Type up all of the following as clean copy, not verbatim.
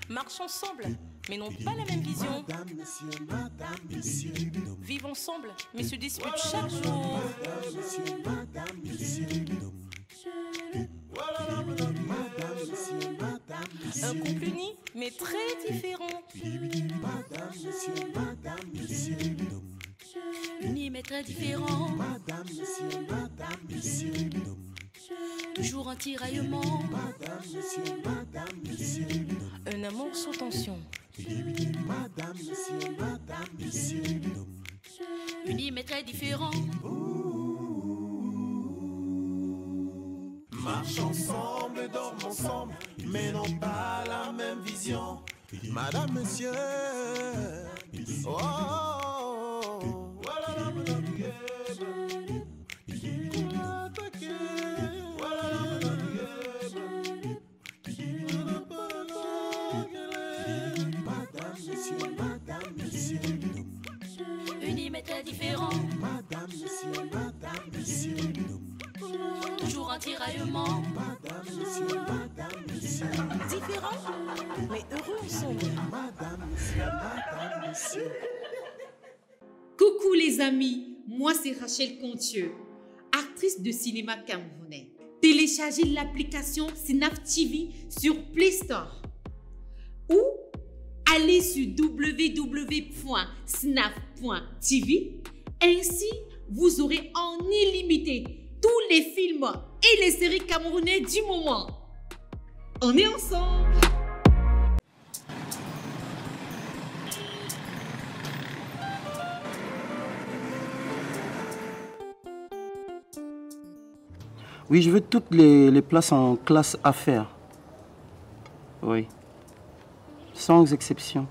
Marchent ensemble, mais n'ont pas la même vision. Vivent ensemble, mais se disputent chaque jour. Un couple uni, mais très différent. Uni mais très différent. Toujours en tiraillement. Un amour sous tension. Uni mais très différent. Marchent ensemble, dorment ensemble, mais n'ont pas la même vision. Madame, monsieur. Oh, oh, oh. Voilà, madame, Unis mais très différents. Toujours en tiraillement. Différents, mais heureux ensemble. Coucou les amis, moi c'est Rachel Contieux, actrice de cinéma camerounais. Téléchargez l'application Snap TV sur Play Store ou allez sur www.snap.tv. Ainsi, vous aurez en illimité tous les films et les séries camerounais du moment. On est ensemble! Oui, je veux toutes les places en classe affaires. Oui. Sans exception.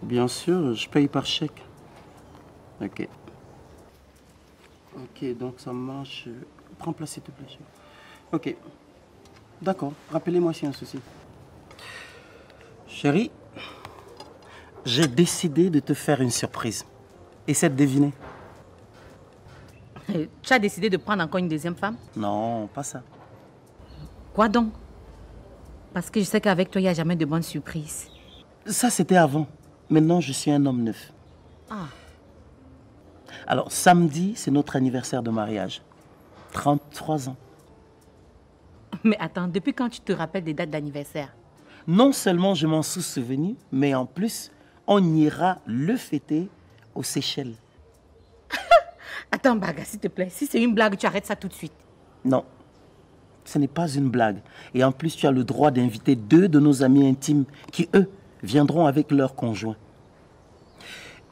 Bien sûr, je paye par chèque. Ok. Ok, donc ça marche. Prends place, s'il te plaît. Ok. D'accord. Rappelez-moi s'il y a un souci. Chérie, j'ai décidé de te faire une surprise. Essaie de deviner. Tu as décidé de prendre encore une deuxième femme? Non, pas ça. Quoi donc? Parce que je sais qu'avec toi, il n'y a jamais de bonnes surprises. Ça, c'était avant. Maintenant, je suis un homme neuf. Ah. Alors, samedi, c'est notre anniversaire de mariage. 33 ans. Mais attends, depuis quand tu te rappelles des dates d'anniversaire? Non seulement je m'en suis souvenu, mais en plus, on ira le fêter aux Seychelles. Attends, Baga, s'il te plaît. Si c'est une blague, tu arrêtes ça tout de suite. Non, ce n'est pas une blague. Et en plus, tu as le droit d'inviter 2 de nos amis intimes qui, eux, viendront avec leurs conjoints.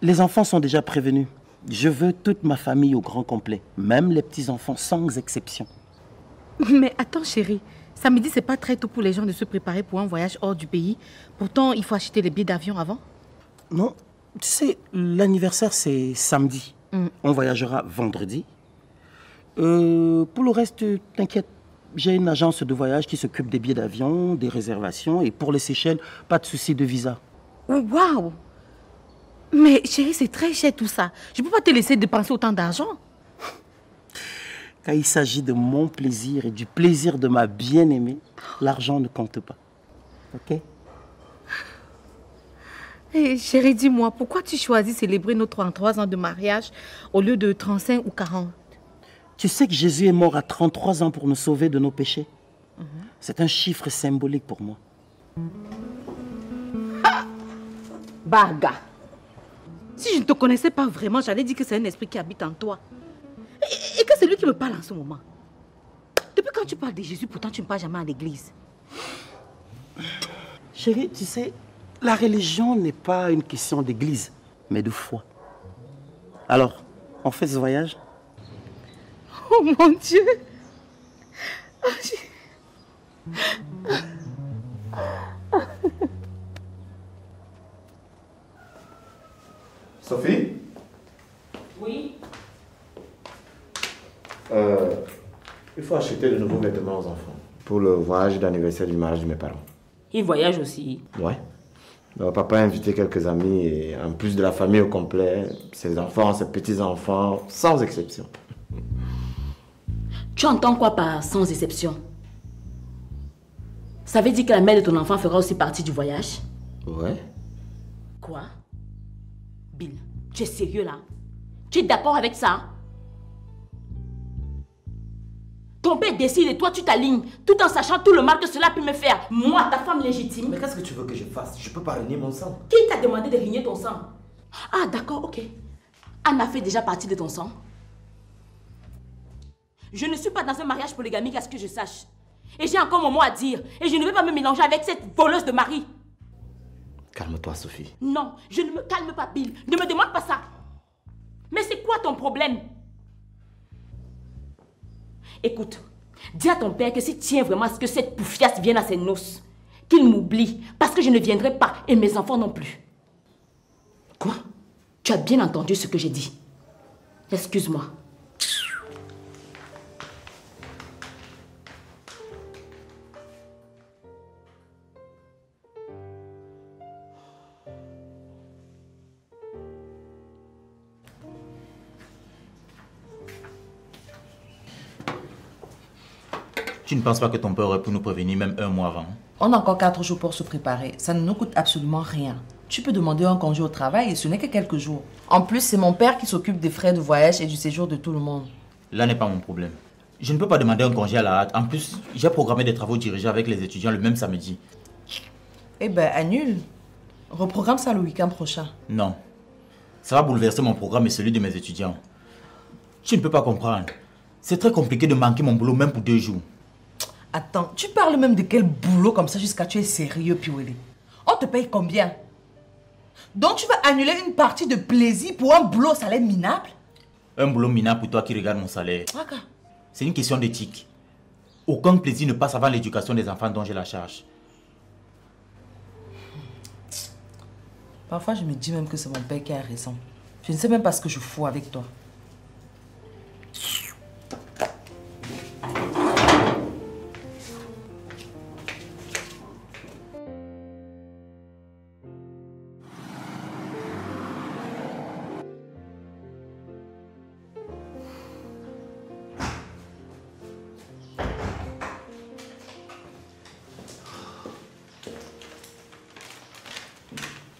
Les enfants sont déjà prévenus. Je veux toute ma famille au grand complet, même les petits-enfants, sans exception. Mais attends, chérie. Samedi, c'est pas très tôt pour les gens de se préparer pour un voyage hors du pays. Pourtant, il faut acheter les billets d'avion avant. Non, tu sais, l'anniversaire, c'est samedi. On voyagera vendredi. Pour le reste, t'inquiète, j'ai une agence de voyage qui s'occupe des billets d'avion, des réservations. Et pour les Seychelles, pas de souci de visa. Waouh! Mais chérie, c'est très cher tout ça. Je peux pas te laisser dépenser autant d'argent. Quand il s'agit de mon plaisir et du plaisir de ma bien-aimée, l'argent ne compte pas. Ok? Hey, chérie, dis-moi, pourquoi tu choisis de célébrer nos 33 ans de mariage au lieu de 35 ou 40? Tu sais que Jésus est mort à 33 ans pour nous sauver de nos péchés. C'est un chiffre symbolique pour moi. Ah! Baga! Si je ne te connaissais pas vraiment, j'allais dire que c'est un esprit qui habite en toi. Et que c'est lui qui me parle en ce moment. Depuis quand tu parles de Jésus, pourtant tu ne parles jamais à l'église. Chérie, tu sais, la religion n'est pas une question d'église, mais de foi. Alors, on fait ce voyage? Oh mon Dieu! Sophie? Oui? Il faut acheter de nouveaux vêtements aux enfants pour le voyage d'anniversaire du mariage de mes parents. Ils voyagent aussi. Ouais. Donc, papa a invité quelques amis et en plus de la famille au complet, ses enfants, ses petits-enfants, sans exception. Tu entends quoi par sans exception? Ça veut dire que la mère de ton enfant fera aussi partie du voyage? Ouais. Quoi? Bill, tu es sérieux là? Tu es d'accord avec ça? Ton père décide et toi tu t'alignes, tout en sachant tout le mal que cela peut me faire. Moi, ta femme légitime. Mais qu'est-ce que tu veux que je fasse? Je peux pas renier mon sang. Qui t'a demandé de régner ton sang? Ah d'accord, ok. Anna fait déjà partie de ton sang. Je ne suis pas dans un mariage polygamique à ce que je sache. Et j'ai encore mon mot à dire. Et je ne vais pas me mélanger avec cette voleuse de mari. Calme-toi, Sophie. Non, je ne me calme pas, Bill. Ne me demande pas ça. Mais c'est quoi ton problème? Écoute, dis à ton père que s'il tient vraiment à ce que cette poufiasse vienne à ses noces, qu'il m'oublie, parce que je ne viendrai pas, et mes enfants non plus. Quoi? Tu as bien entendu ce que j'ai dit. Excuse-moi. Tu ne penses pas que ton père aurait pu nous prévenir même un mois avant? On a encore 4 jours pour se préparer. Ça ne nous coûte absolument rien. Tu peux demander un congé au travail et ce n'est que quelques jours. En plus, c'est mon père qui s'occupe des frais de voyage et du séjour de tout le monde. Là n'est pas mon problème. Je ne peux pas demander un congé à la hâte. En plus, j'ai programmé des travaux dirigés avec les étudiants le même samedi. Eh ben, annule. Reprogramme ça le week-end prochain. Non. Ça va bouleverser mon programme et celui de mes étudiants. Tu ne peux pas comprendre. C'est très compliqué de manquer mon boulot même pour 2 jours. Attends, tu parles même de quel boulot comme ça jusqu'à tu es sérieux, Piwele? On te paye combien? Donc tu vas annuler une partie de plaisir pour un boulot au salaire minable? Un boulot minable pour toi qui regarde mon salaire. Okay. C'est une question d'éthique. Aucun plaisir ne passe avant l'éducation des enfants dont j'ai la charge. Parfois je me dis même que c'est mon père qui a raison. Je ne sais même pas ce que je fous avec toi.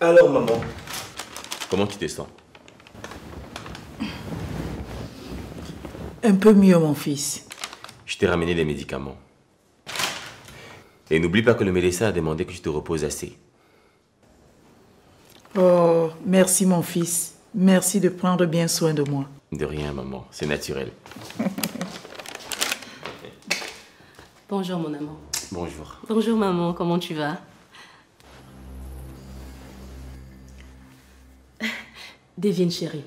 Alors maman, comment tu te sens? Un peu mieux mon fils. Je t'ai ramené les médicaments. Et n'oublie pas que le médecin a demandé que tu te reposes assez. Oh, merci mon fils. Merci de prendre bien soin de moi. De rien maman, c'est naturel. Bonjour mon amant. Bonjour. Bonjour maman, comment tu vas? Devine chérie,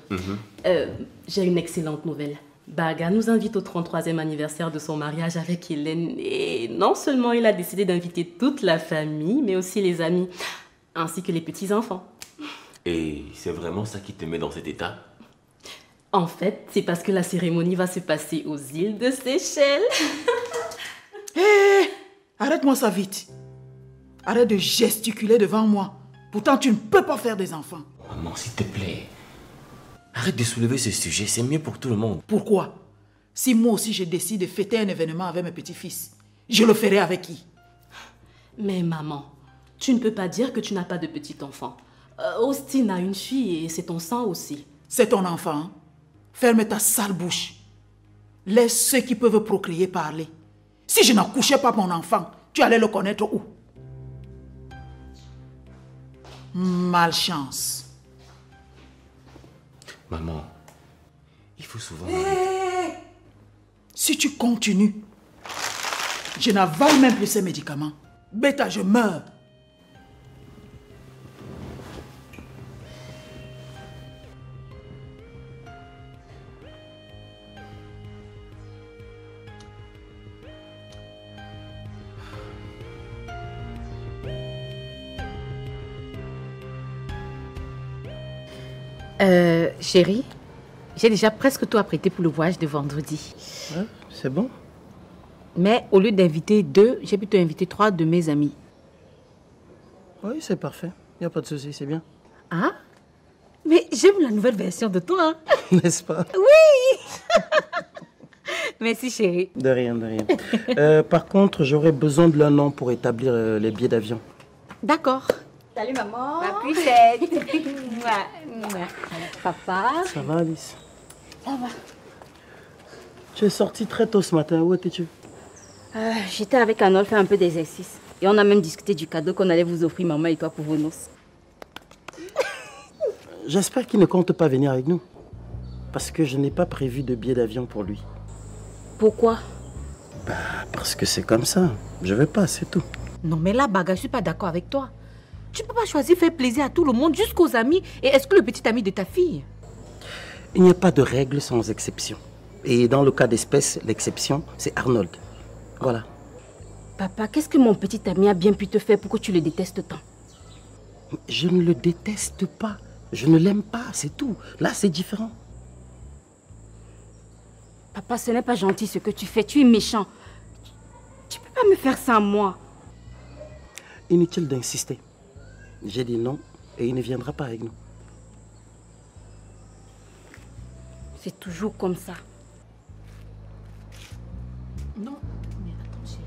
j'ai une excellente nouvelle. Baga nous invite au 33e anniversaire de son mariage avec Hélène. Et non seulement il a décidé d'inviter toute la famille, mais aussi les amis, ainsi que les petits-enfants. Et c'est vraiment ça qui te met dans cet état? En fait, c'est parce que la cérémonie va se passer aux îles de Seychelles. Hé, arrête-moi ça vite. Arrête de gesticuler devant moi. Pourtant, tu ne peux pas faire des enfants. Maman, s'il te plaît. Arrête de soulever ce sujet, c'est mieux pour tout le monde. Pourquoi? Si moi aussi je décide de fêter un événement avec mes petits-fils, je le ferai avec qui? Mais maman, tu ne peux pas dire que tu n'as pas de petit-enfant. Austin a une fille et c'est ton sang aussi. C'est ton enfant. Hein? Ferme ta sale bouche. Laisse ceux qui peuvent procréer parler. Si je n'accouchais pas mon enfant, tu allais le connaître où? Malchance. Maman, il faut souvent... Si tu continues, je n'avale même plus ces médicaments. Bêta, je meurs. Chérie, j'ai déjà presque tout apprêté pour le voyage de vendredi. Ouais, c'est bon. Mais au lieu d'inviter 2, j'ai plutôt invité 3 de mes amis. Oui, c'est parfait. Il n'y a pas de souci, c'est bien. Ah? Mais j'aime la nouvelle version de toi. Hein? N'est-ce pas? Oui. Merci chérie. De rien, de rien. Par contre, j'aurais besoin de l'un an pour établir les billets d'avion. D'accord. Salut maman. Ma pucette. Papa. Ça va, Alice? Ça va. Tu es sortie très tôt ce matin. Où étais-tu? J'étais avec Arnold faire un peu d'exercice. Et on a même discuté du cadeau qu'on allait vous offrir, maman et toi, pour vos noces. J'espère qu'il ne compte pas venir avec nous. Parce que je n'ai pas prévu de billet d'avion pour lui. Pourquoi? Parce que c'est comme ça. Je vais pas, c'est tout. Non mais là, Baga, je suis pas d'accord avec toi. Tu peux pas choisir faire plaisir à tout le monde, jusqu'aux amis, et exclure le petit ami de ta fille. Il n'y a pas de règle sans exception. Et dans le cas d'espèce, l'exception, c'est Arnold. Voilà. Papa, qu'est-ce que mon petit ami a bien pu te faire pour que tu le détestes tant? Je ne le déteste pas. Je ne l'aime pas, c'est tout. Là, c'est différent. Papa, ce n'est pas gentil ce que tu fais. Tu es méchant. Tu peux pas me faire ça à moi. Inutile d'insister. J'ai dit non et il ne viendra pas avec nous. C'est toujours comme ça. Non, mais attends, chérie.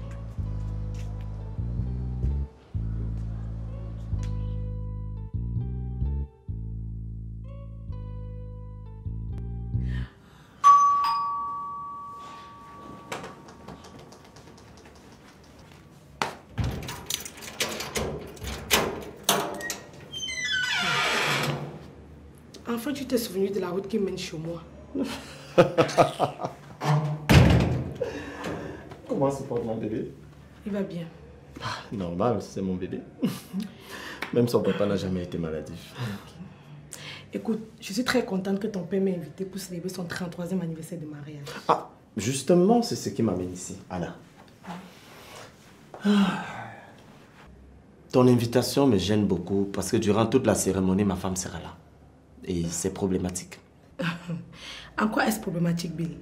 Enfin, tu t'es souvenu de la route qui mène chez moi. Comment se porte mon bébé? Il va bien. Normal, c'est mon bébé. Même son papa n'a jamais été maladif. Écoute, je suis très contente que ton père m'ait invité pour célébrer son 33e anniversaire de mariage. Ah, justement, c'est ce qui m'amène ici, Anna. Ton invitation me gêne beaucoup parce que durant toute la cérémonie, ma femme sera là. Et c'est problématique. En quoi est-ce problématique, Bill?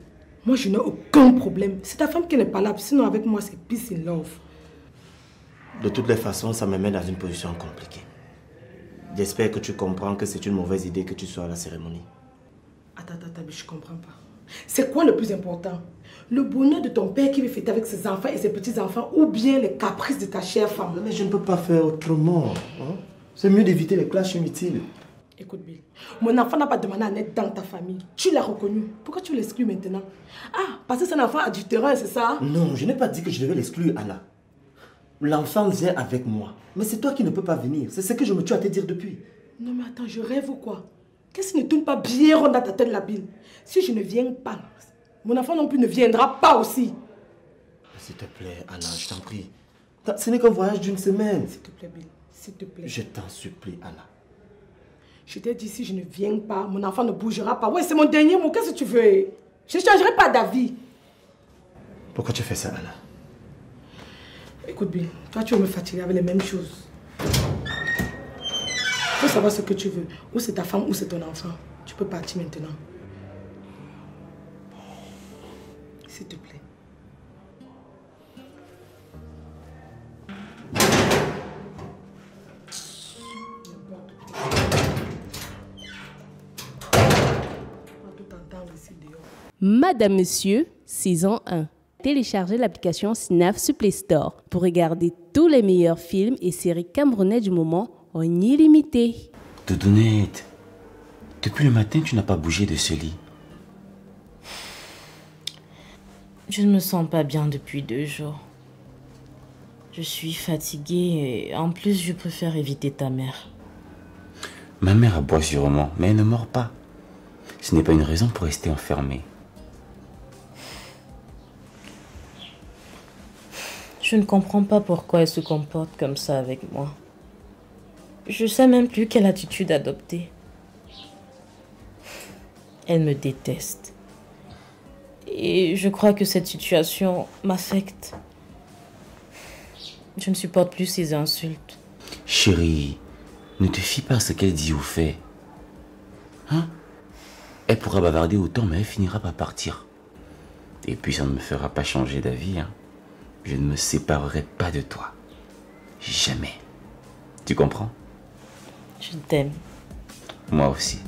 Moi, je n'ai aucun problème. C'est ta femme qui n'est pas là. Sinon, avec moi, c'est peace in love. De toutes les façons, ça me met dans une position compliquée. J'espère que tu comprends que c'est une mauvaise idée que tu sois à la cérémonie. Attends, je comprends pas. C'est quoi le plus important? Le bonheur de ton père qui veut fêter avec ses enfants et ses petits-enfants ou bien les caprices de ta chère femme? Mais je ne peux pas faire autrement. Hein? C'est mieux d'éviter les clashs inutiles. Écoute, Bill, mon enfant n'a pas demandé à naître dans ta famille. Tu l'as reconnu. Pourquoi tu l'exclus maintenant? Ah, parce que c'est un enfant adultérant, c'est ça? Non, je n'ai pas dit que je devais l'exclure, Anna. L'enfant vient avec moi. Mais c'est toi qui ne peux pas venir. C'est ce que je me tue à te dire depuis. Non, mais attends, je rêve ou quoi? Qu'est-ce qui ne tourne pas bien rond dans ta tête, la Bill? Si je ne viens pas, mon enfant non plus ne viendra pas aussi. S'il te plaît, Anna, je t'en prie. Ce n'est qu'un voyage d'une semaine. S'il te plaît, Bill, s'il te plaît. Je t'en supplie, Anna. Je t'ai dit, si je ne viens pas, mon enfant ne bougera pas. Ouais, c'est mon dernier mot. Qu'est-ce que tu veux? Je ne changerai pas d'avis. Pourquoi tu fais ça, Anna? Écoute, Bill, toi, tu veux me fatiguer avec les mêmes choses. Il faut savoir ce que tu veux. Ou c'est ta femme, ou c'est ton enfant. Tu peux partir maintenant. S'il te plaît. Madame, Monsieur, saison 1. Téléchargez l'application Snaf sur Play Store pour regarder tous les meilleurs films et séries camerounais du moment en illimité. Doudounette, depuis le matin, tu n'as pas bougé de ce lit. Je ne me sens pas bien depuis 2 jours. Je suis fatiguée et en plus, je préfère éviter ta mère. Ma mère aboie sûrement, mais elle ne mord pas. Ce n'est pas une raison pour rester enfermée. Je ne comprends pas pourquoi elle se comporte comme ça avec moi. Je sais même plus quelle attitude adopter. Elle me déteste. Et je crois que cette situation m'affecte. Je ne supporte plus ses insultes. Chérie, ne te fie pas à ce qu'elle dit ou fait. Hein? Elle pourra bavarder autant, mais elle finira par partir. Et puis ça ne me fera pas changer d'avis, hein. Je ne me séparerai pas de toi. Jamais. Tu comprends? Je t'aime. Moi aussi.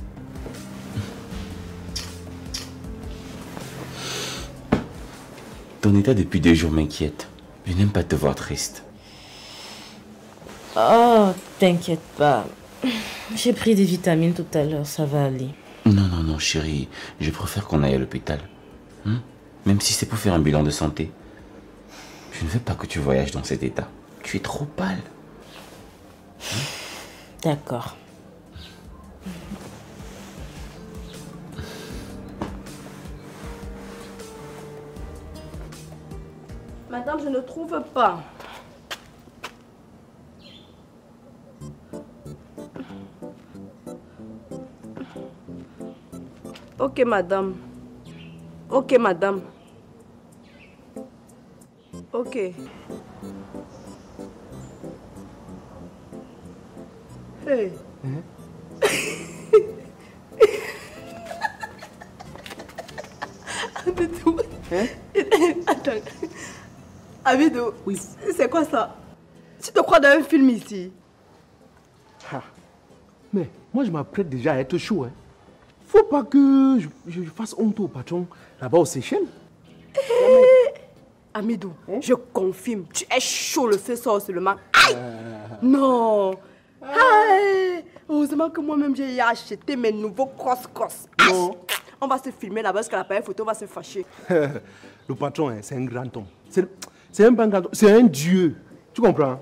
Ton état depuis 2 jours m'inquiète. Je n'aime pas te voir triste. Oh, t'inquiète pas. J'ai pris des vitamines tout à l'heure, ça va aller. Non, chérie. Je préfère qu'on aille à l'hôpital. Même si c'est pour faire un bilan de santé. Je ne veux pas que tu voyages dans cet état. Tu es trop pâle. D'accord. Madame, je ne trouve pas. Ok, madame. Ok, madame. Ok. Hey. Abidou. Attends. Abidou. Oui. C'est quoi ça? Tu te crois dans un film ici? Mais moi, je m'apprête déjà à être chaud. Faut pas que je fasse honte au patron là-bas aux Seychelles. Amidou, je confirme, tu es chaud, le feu sort seulement. Aïe! Non! Aïe! Heureusement que moi-même j'ai acheté mes nouveaux cross-cross. On va se filmer là-bas parce que l'appareil photo va se fâcher. Le patron, c'est un grand homme. C'est un grand homme. C'est un dieu. Tu comprends?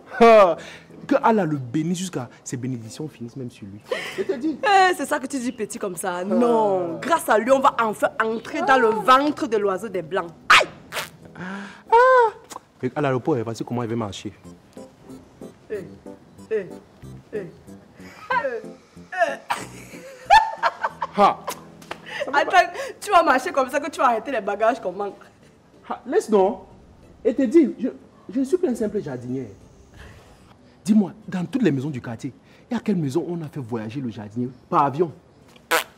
Que Allah le bénisse jusqu'à ses bénédictions finissent même sur lui. Je te dis. C'est ça que tu dis petit comme ça. Non. Grâce à lui, on va enfin entrer dans le ventre de l'oiseau des Blancs. Aïe! Et à l'aéroport, voici comment il va marcher. Attends, tu vas marcher comme ça que tu vas arrêter les bagages qu'on manque. Laisse non. Et te dis, je suis qu'un simple jardinier. Dis-moi, dans toutes les maisons du quartier, et à quelle maison on a fait voyager le jardinier par avion?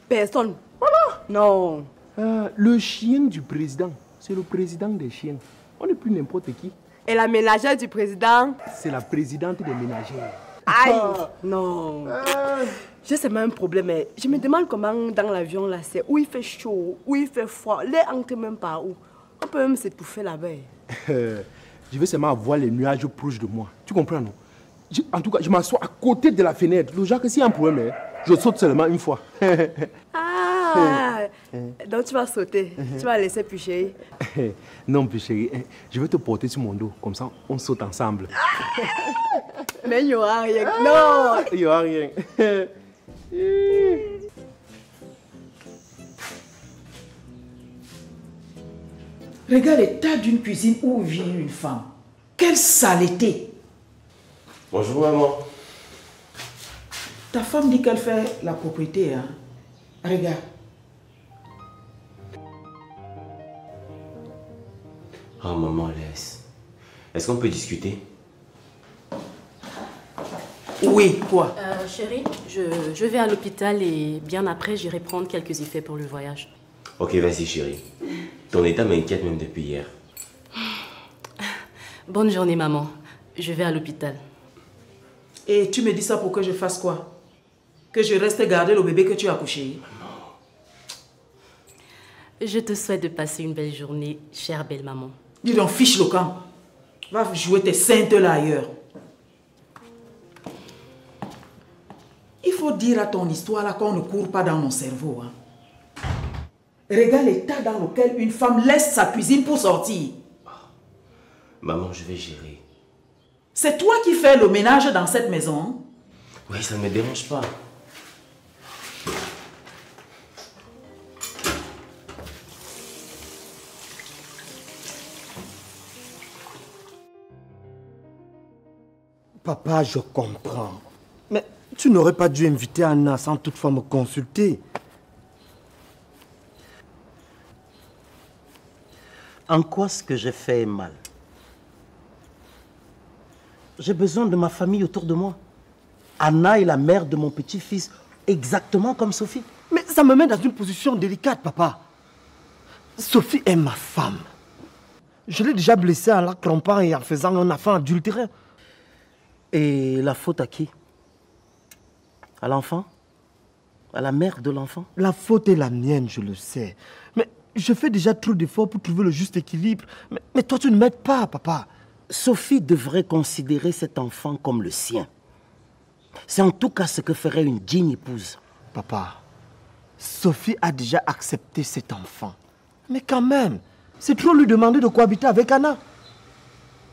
Personne. Voilà. Non. Le chien du président, c'est le président des chiens. On n'est plus n'importe qui. Et la ménagère du président? C'est la présidente des ménagères. Aïe! Non. Je sais même un problème, mais je me demande comment dans l'avion là, c'est où il fait chaud, où il fait froid, l'air entre même par où. On peut même s'étouffer là-bas. Je veux seulement voir les nuages proches de moi. Tu comprends, non? En tout cas, je m'assois à côté de la fenêtre. Le Jacques, s'il y a un problème, je saute seulement une fois. Donc tu vas sauter. Tu vas laisser Puchéri. Non, Puchéri, je vais te porter sur mon dos. Comme ça, on saute ensemble. Mais il n'y aura rien. Non! Il n'y aura rien. Regarde l'état d'une cuisine où vit une femme. Quelle saleté! Bonjour maman. Ta femme dit qu'elle fait la propriété, hein? Regarde. Oh maman, laisse. Est-ce qu'on peut discuter? Oui, quoi? Chérie, je vais à l'hôpital et bien après, j'irai prendre quelques effets pour le voyage. Ok, vas-y chérie. Ton état m'inquiète même depuis hier. Bonne journée, maman. Je vais à l'hôpital. Et tu me dis ça pour que je fasse quoi? Que je reste garder le bébé que tu as accouché? Je te souhaite de passer une belle journée, chère belle maman. Dis donc, fiche le camp. Va jouer tes saintes là ailleurs. Il faut dire à ton histoire là qu'on ne court pas dans mon cerveau. Hein. Regarde l'état dans lequel une femme laisse sa cuisine pour sortir. Maman, je vais gérer. C'est toi qui fais le ménage dans cette maison? Hein? Oui, ça ne me dérange pas. Papa, je comprends. Mais tu n'aurais pas dû inviter Anna sans toutefois me consulter. En quoi ce que j'ai fait est mal? J'ai besoin de ma famille autour de moi. Anna est la mère de mon petit-fils, exactement comme Sophie. Mais ça me met dans une position délicate, papa. Sophie est ma femme. Je l'ai déjà blessée en la trompant et en faisant un enfant adultéré. Et la faute à qui? À l'enfant? À la mère de l'enfant? La faute est la mienne, je le sais. Mais Je fais déjà trop d'efforts pour trouver le juste équilibre. Mais toi, tu ne m'aides pas, papa. Sophie devrait considérer cet enfant comme le sien. C'est en tout cas ce que ferait une digne épouse. Papa, Sophie a déjà accepté cet enfant. Mais quand même, c'est trop lui demander de cohabiter avec Anna.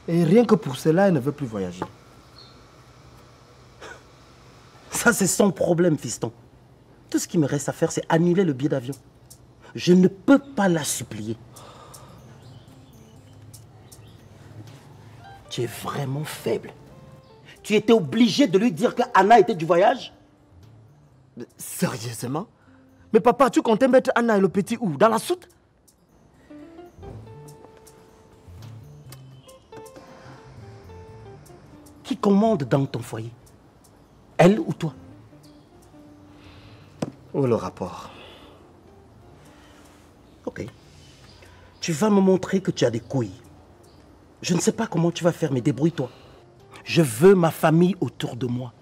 Et rien que pour cela, elle ne veut plus voyager. Ça, c'est son problème, fiston. Tout ce qui me reste à faire, c'est annuler le billet d'avion. Je ne peux pas la supplier. Tu es vraiment faible. Tu étais obligé de lui dire que Anna était du voyage? Sérieusement? Mais papa, tu comptais mettre Anna et le petit où? Dans la soute? Qui commande dans ton foyer? Elle ou toi? Où est le rapport? Ok. Tu vas me montrer que tu as des couilles. Je ne sais pas comment tu vas faire, mais débrouille-toi. Je veux ma famille autour de moi.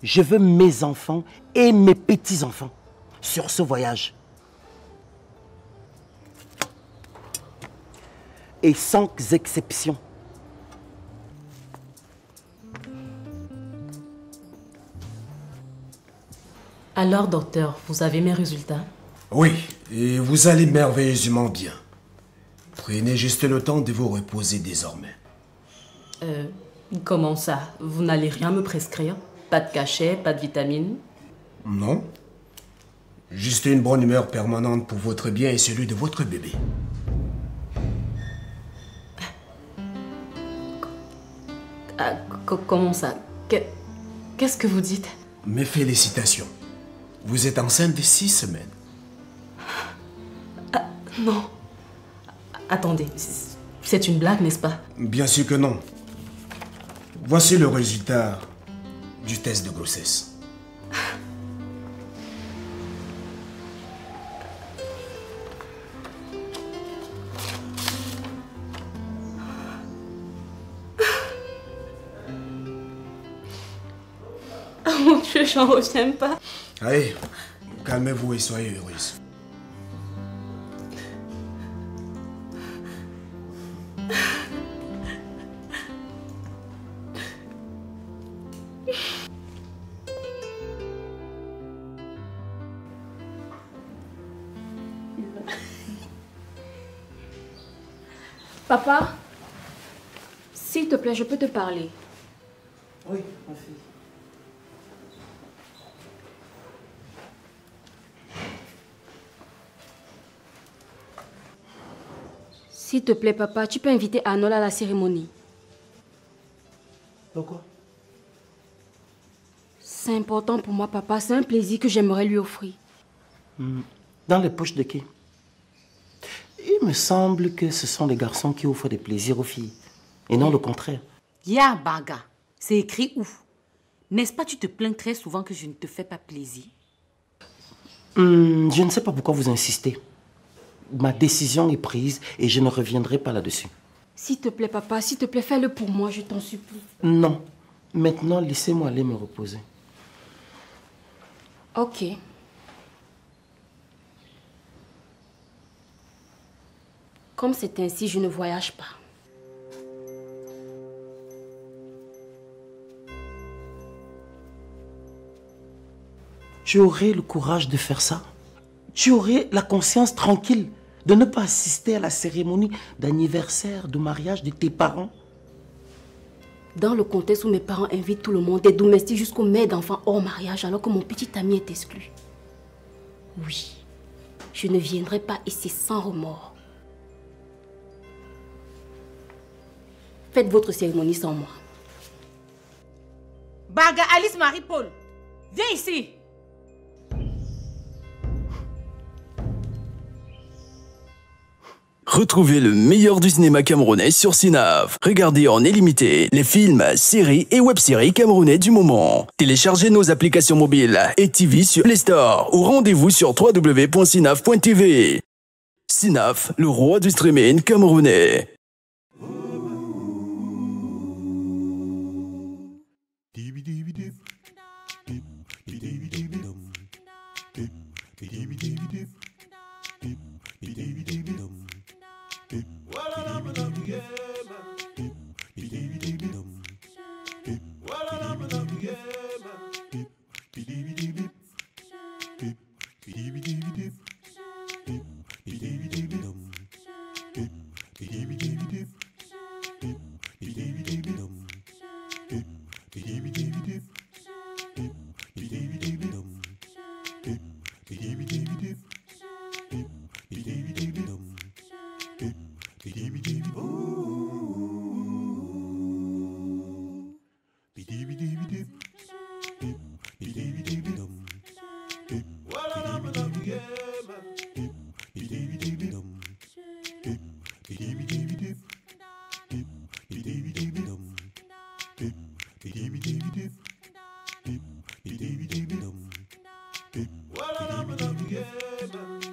Je veux mes enfants et mes petits-enfants sur ce voyage. Et sans exception. Alors, docteur, vous avez mes résultats? Oui, et vous allez merveilleusement bien. Prenez juste le temps de vous reposer désormais. Comment ça? Vous n'allez rien me prescrire? Pas de cachet, pas de vitamines? Non. Juste une bonne humeur permanente pour votre bien et celui de votre bébé. Comment ça? Qu'est-ce que vous dites? Mes félicitations. Vous êtes enceinte de 6 semaines. Non. Attendez, c'est une blague, n'est-ce pas? Bien sûr que non. Voici le résultat du test de grossesse. Oh mon Dieu, j'en reviens pas. Allez, calmez-vous et soyez heureuse. Papa, s'il te plaît, je peux te parler. Oui, ma fille. S'il te plaît, papa, tu peux inviter Arnold à la cérémonie. Pourquoi? C'est important pour moi, papa. C'est un plaisir que j'aimerais lui offrir. Dans les poches de qui? Il me semble que ce sont les garçons qui offrent des plaisirs aux filles. Et non le contraire. Ya Baga, c'est écrit où? N'est-ce pas tu te plains très souvent que je ne te fais pas plaisir? Je ne sais pas pourquoi vous insistez. Ma décision est prise et je ne reviendrai pas là-dessus. S'il te plaît, papa, s'il te plaît, fais-le pour moi, je t'en supplie. Non. Maintenant, laissez-moi aller me reposer. Ok. Comme c'est ainsi, je ne voyage pas. Tu aurais le courage de faire ça? Tu aurais la conscience tranquille de ne pas assister à la cérémonie d'anniversaire, de mariage de tes parents? Dans le contexte où mes parents invitent tout le monde, des domestiques jusqu'aux mères d'enfants hors mariage, alors que mon petit ami est exclu. Oui, je ne viendrai pas ici sans remords. Faites votre cérémonie sans moi. Baga, Alice Marie-Paul, viens ici. Retrouvez le meilleur du cinéma camerounais sur Synav. Regardez en illimité les films, séries et web-séries camerounais du moment. Téléchargez nos applications mobiles et TV sur Play Store ou rendez-vous sur www.synav.tv. Synav, le roi du streaming camerounais. Dee Voilà la game.